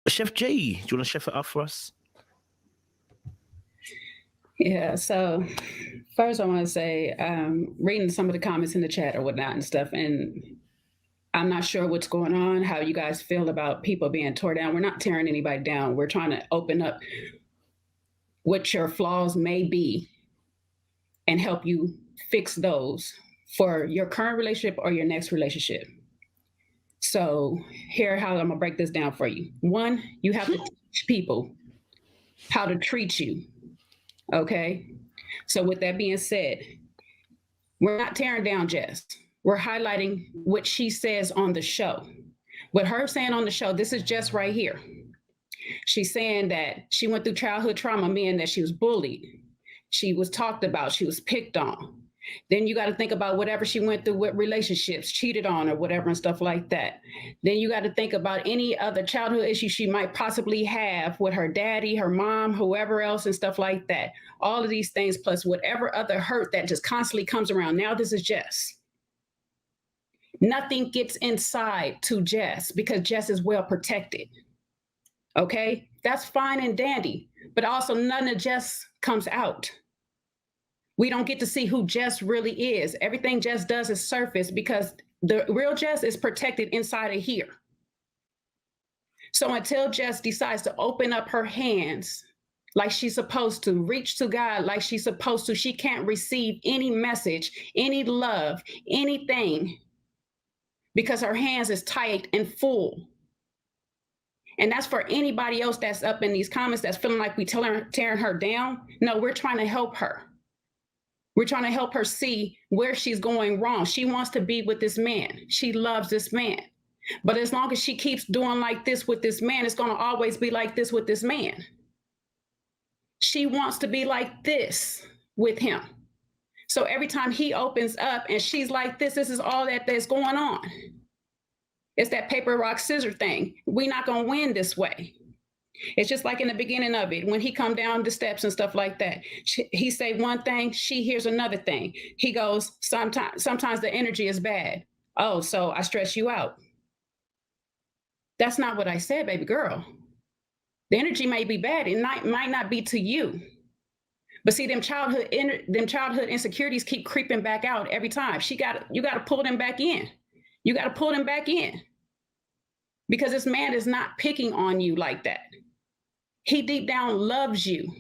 Chef J, do you want to chef it up for us? Yeah, so first I want to say, reading some of the comments in the chat or whatnot and stuff, and I'm not sure what's going on, how you guys feel about people being torn down. We're not tearing anybody down. We're trying to open up what your flaws may be and help you fix those for your current relationship or your next relationship. So here how I'm gonna break this down for you. One, you have to teach people how to treat you. Okay. So with that being said, we're not tearing down Jess. We're highlighting what she says on the show. What her saying on the show, this is Jess right here. She's saying that she went through childhood trauma, meaning that she was bullied, she was talked about, she was picked on. Then you got to think about whatever she went through with relationships, cheated on or whatever and stuff like that. Then you got to think about any other childhood issues she might possibly have with her daddy, her mom, whoever else and stuff like that. All of these things plus whatever other hurt that just constantly comes around. Now this is Jess. Nothing gets inside to Jess because Jess is well protected. Okay, that's fine and dandy, but also none of Jess comes out. We don't get to see who Jess really is. Everything Jess does is surface because the real Jess is protected inside of here. So until Jess decides to open up her hands like she's supposed to, reach to God like she's supposed to, she can't receive any message, any love, anything because her hands is tight and full. And that's for anybody else that's up in these comments that's feeling like we tearing her down. No, we're trying to help her. We're trying to help her see where she's going wrong. She wants to be with this man. She loves this man. But as long as she keeps doing like this with this man, it's going to always be like this with this man. She wants to be like this with him. So every time he opens up and she's like this is all that's going on. It's that paper, rock, scissor thing. We're not going to win this way. It's just like in the beginning of it, when he come down the steps and stuff like that, he say one thing, she hears another thing. He goes, sometimes the energy is bad. Oh, so I stress you out. That's not what I said, baby girl. The energy may be bad. It might not be to you. But see, them childhood insecurities keep creeping back out every time. You got to pull them back in. You got to pull them back in. Because this man is not picking on you like that. He deep down loves you.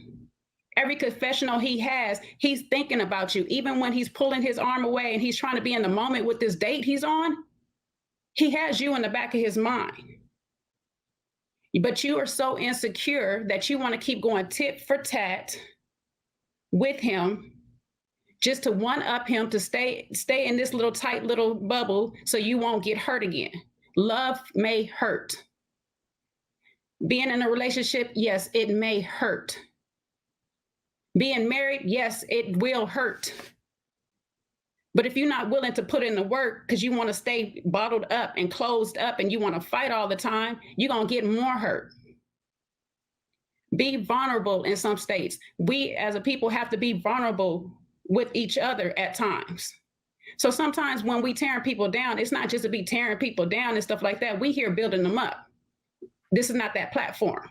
Every confessional he has, he's thinking about you. Even when he's pulling his arm away and he's trying to be in the moment with this date he's on, he has you in the back of his mind. But you are so insecure that you want to keep going tit for tat with him just to one-up him to stay in this little tight little bubble so you won't get hurt again. Love may hurt. Being in a relationship, yes, it may hurt. Being married, yes, it will hurt. But if you're not willing to put in the work because you want to stay bottled up and closed up and you want to fight all the time, you're going to get more hurt. Be vulnerable in some states. We as a people have to be vulnerable with each other at times. So sometimes when we tearing people down, it's not just to be tearing people down and stuff like that. We here building them up. This is not that platform.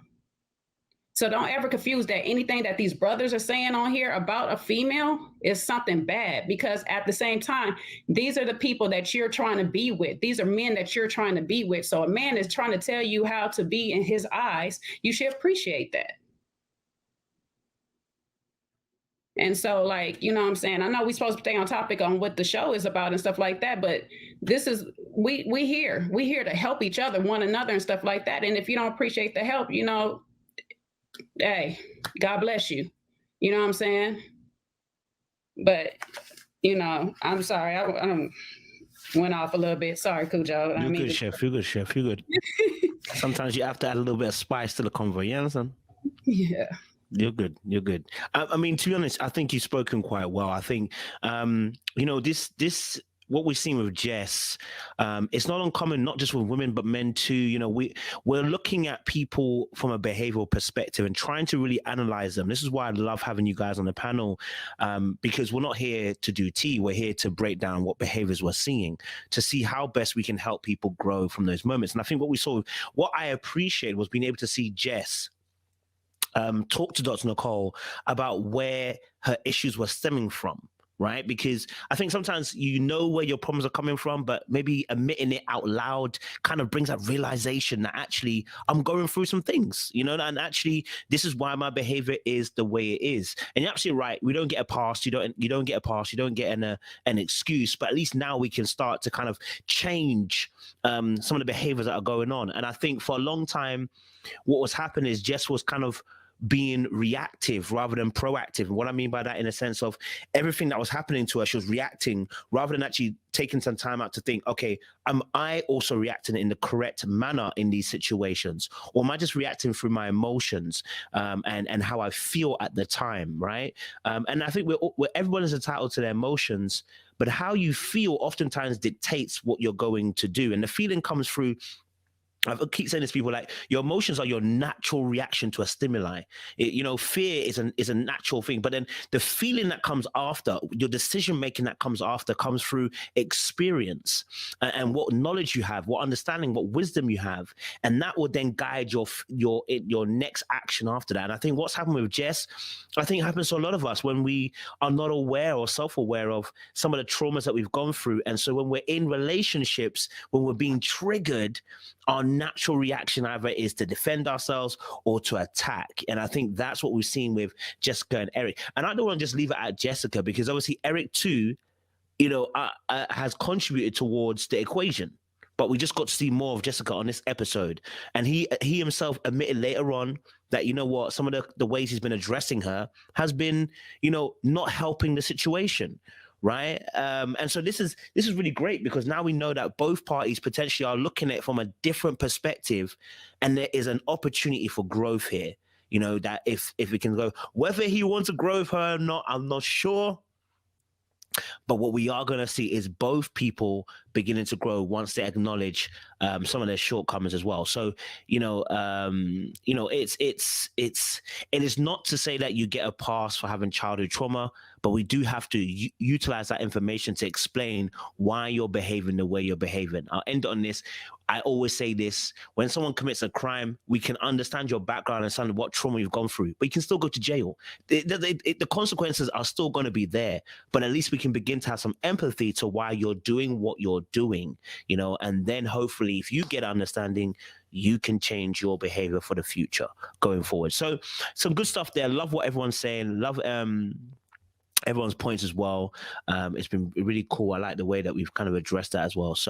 So don't ever confuse that anything that these brothers are saying on here about a female is something bad, because at the same time, these are the people that you're trying to be with. These are men that you're trying to be with. So a man is trying to tell you how to be in his eyes. You should appreciate that. And so, like, you know what I'm saying? I know we're supposed to stay on topic on what the show is about and stuff like that, but this is, we here to help each other, one another and stuff like that. And if you don't appreciate the help, you know, hey, God bless you. You know what I'm saying? But, you know, I'm sorry. I went off a little bit. Sorry, Cujo. You're good, Chef. You're good, Chef. You're good. Sometimes you have to add a little bit of spice to the convo. You understand? Yeah. You're good. You're good. I mean, to be honest, I think you've spoken quite well. I think, you know, this what we've seen with Jess, it's not uncommon, not just with women, but men too. You know, we're looking at people from a behavioral perspective and trying to really analyze them. This is why I love having you guys on the panel, because we're not here to do tea. We're here to break down what behaviors we're seeing, to see how best we can help people grow from those moments. And I think what we saw, what I appreciate was being able to see Jess talk to Dr. Nicole about where her issues were stemming from, right? Because I think sometimes you know where your problems are coming from, but maybe admitting it out loud kind of brings that realization that actually I'm going through some things, you know, and actually this is why my behavior is the way it is. And you're absolutely right. We don't get a pass. You don't get a pass. You don't get an excuse. But at least now we can start to kind of change some of the behaviors that are going on. And I think for a long time, what was happening is Jess was kind of being reactive rather than proactive. And what I mean by that, in a sense of everything that was happening to her, she was reacting rather than actually taking some time out to think, okay, am I also reacting in the correct manner in these situations? Or am I just reacting through my emotions and how I feel at the time, right? And I think everyone is entitled to their emotions, but how you feel oftentimes dictates what you're going to do. And the feeling comes through. I keep saying this to people, like, your emotions are your natural reaction to a stimuli. Fear is a natural thing, but then the feeling that comes after, your decision making that comes after, comes through experience and what knowledge you have, what understanding, what wisdom you have, and that will then guide your next action after that. And I think what's happened with Jess, I think it happens to a lot of us when we are not aware or self-aware of some of the traumas that we've gone through. And so when we're in relationships, when we're being triggered, our natural reaction either is to defend ourselves or to attack. And I think that's what we've seen with Jessica and Eric. And I don't want to just leave it at Jessica, because obviously Eric too, has contributed towards the equation. But we just got to see more of Jessica on this episode. And he himself admitted later on that, you know what, some of the ways he's been addressing her has been, not helping the situation. Right. And so this is really great, because now we know that both parties potentially are looking at it from a different perspective, and there is an opportunity for growth here. That if we can go, whether he wants to grow with her or not, I'm not sure. But what we are going to see is both people beginning to grow once they acknowledge some of their shortcomings as well. So, it is not to say that you get a pass for having childhood trauma, but we do have to utilize that information to explain why you're behaving the way you're behaving. I'll end on this. I always say this: when someone commits a crime, we can understand your background and understand what trauma you've gone through, but you can still go to jail. The consequences are still going to be there, but at least we can begin to have some empathy to why you're doing what you're doing, and then hopefully if you get understanding, you can change your behavior for the future going forward. So some good stuff there. Love what everyone's saying. Love everyone's points as well. It's been really cool. I like the way that we've kind of addressed that as well. So